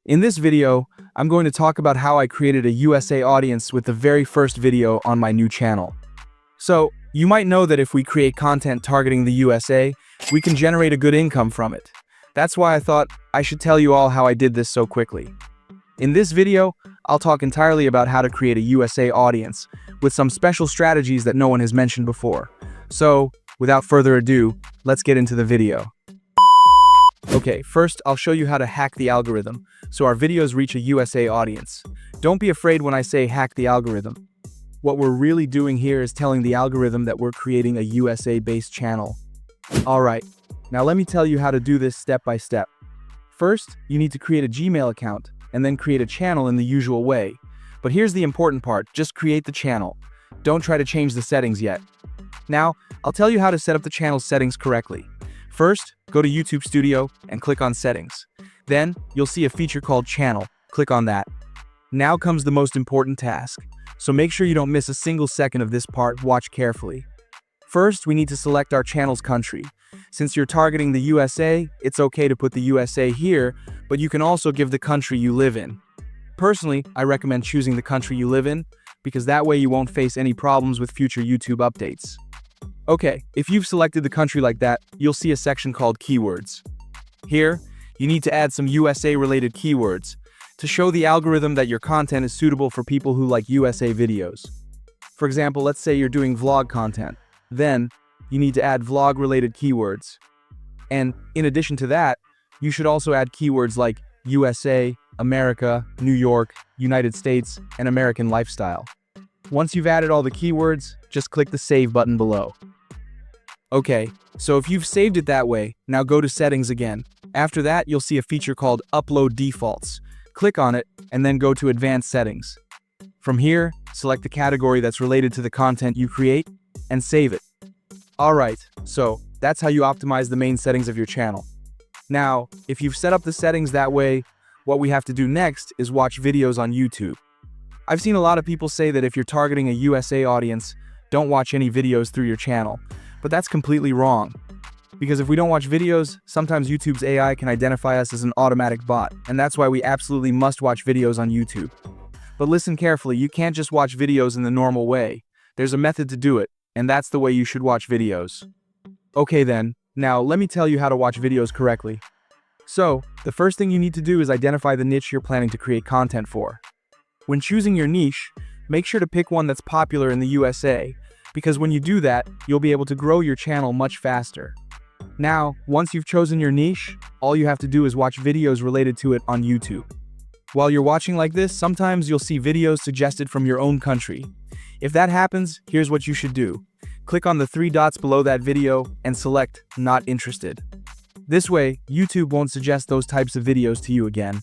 In this video, I'm going to talk about how I created a USA audience with the very first video on my new channel. So, you might know that if we create content targeting the USA, we can generate a good income from it. That's why I thought I should tell you all how I did this so quickly. In this video, I'll talk entirely about how to create a USA audience with some special strategies that no one has mentioned before. So, without further ado, let's get into the video. Okay, first I'll show you how to hack the algorithm so our videos reach a USA audience. Don't be afraid when I say hack the algorithm. What we're really doing here is telling the algorithm that we're creating a USA-based channel. Alright, now let me tell you how to do this step by step. First, you need to create a Gmail account and then create a channel in the usual way. But here's the important part, just create the channel. Don't try to change the settings yet. Now, I'll tell you how to set up the channel's settings correctly. First, go to YouTube Studio and click on Settings. Then, you'll see a feature called Channel. Click on that. Now comes the most important task. So make sure you don't miss a single second of this part, watch carefully. First, we need to select our channel's country. Since you're targeting the USA, it's okay to put the USA here, but you can also give the country you live in. Personally, I recommend choosing the country you live in, because that way you won't face any problems with future YouTube updates. Okay, if you've selected the country like that, you'll see a section called Keywords. Here, you need to add some USA-related keywords to show the algorithm that your content is suitable for people who like USA videos. For example, let's say you're doing vlog content. Then, you need to add vlog-related keywords. And in addition to that, you should also add keywords like USA, America, New York, United States, and American lifestyle. Once you've added all the keywords, just click the Save button below. Okay, so if you've saved it that way, now go to Settings again. After that, you'll see a feature called Upload Defaults. Click on it, and then go to Advanced Settings. From here, select the category that's related to the content you create, and save it. Alright, so that's how you optimize the main settings of your channel. Now, if you've set up the settings that way, what we have to do next is watch videos on YouTube. I've seen a lot of people say that if you're targeting a USA audience, don't watch any videos through your channel. But that's completely wrong. Because if we don't watch videos, sometimes YouTube's AI can identify us as an automatic bot, and that's why we absolutely must watch videos on YouTube. But listen carefully, you can't just watch videos in the normal way. There's a method to do it, and that's the way you should watch videos. Okay then, now let me tell you how to watch videos correctly. So, the first thing you need to do is identify the niche you're planning to create content for. When choosing your niche, make sure to pick one that's popular in the USA, because when you do that, you'll be able to grow your channel much faster. Now, once you've chosen your niche, all you have to do is watch videos related to it on YouTube. While you're watching like this, sometimes you'll see videos suggested from your own country. If that happens, here's what you should do. Click on the three dots below that video and select Not Interested. This way, YouTube won't suggest those types of videos to you again.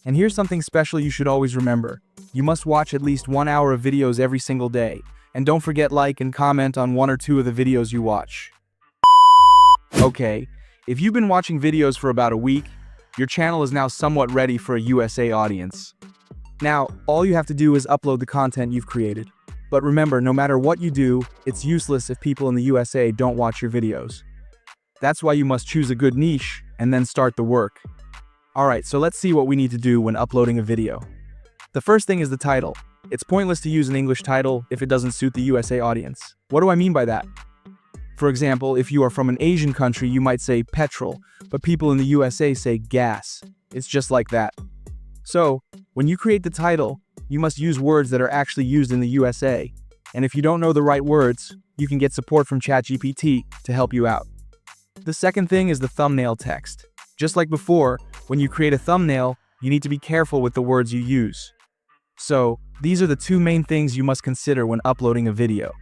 And here's something special you should always remember. You must watch at least 1 hour of videos every single day. And don't forget like and comment on 1 or 2 of the videos you watch. Okay, if you've been watching videos for about a week, your channel is now somewhat ready for a USA audience. Now, all you have to do is upload the content you've created. But remember, no matter what you do, it's useless if people in the USA don't watch your videos. That's why you must choose a good niche and then start the work. Alright, so let's see what we need to do when uploading a video. The first thing is the title. It's pointless to use an English title if it doesn't suit the USA audience. What do I mean by that? For example, if you are from an Asian country, you might say petrol, but people in the USA say gas. It's just like that. So, when you create the title, you must use words that are actually used in the USA. And if you don't know the right words, you can get support from ChatGPT to help you out. The second thing is the thumbnail text. Just like before, when you create a thumbnail, you need to be careful with the words you use. So, these are the 2 main things you must consider when uploading a video.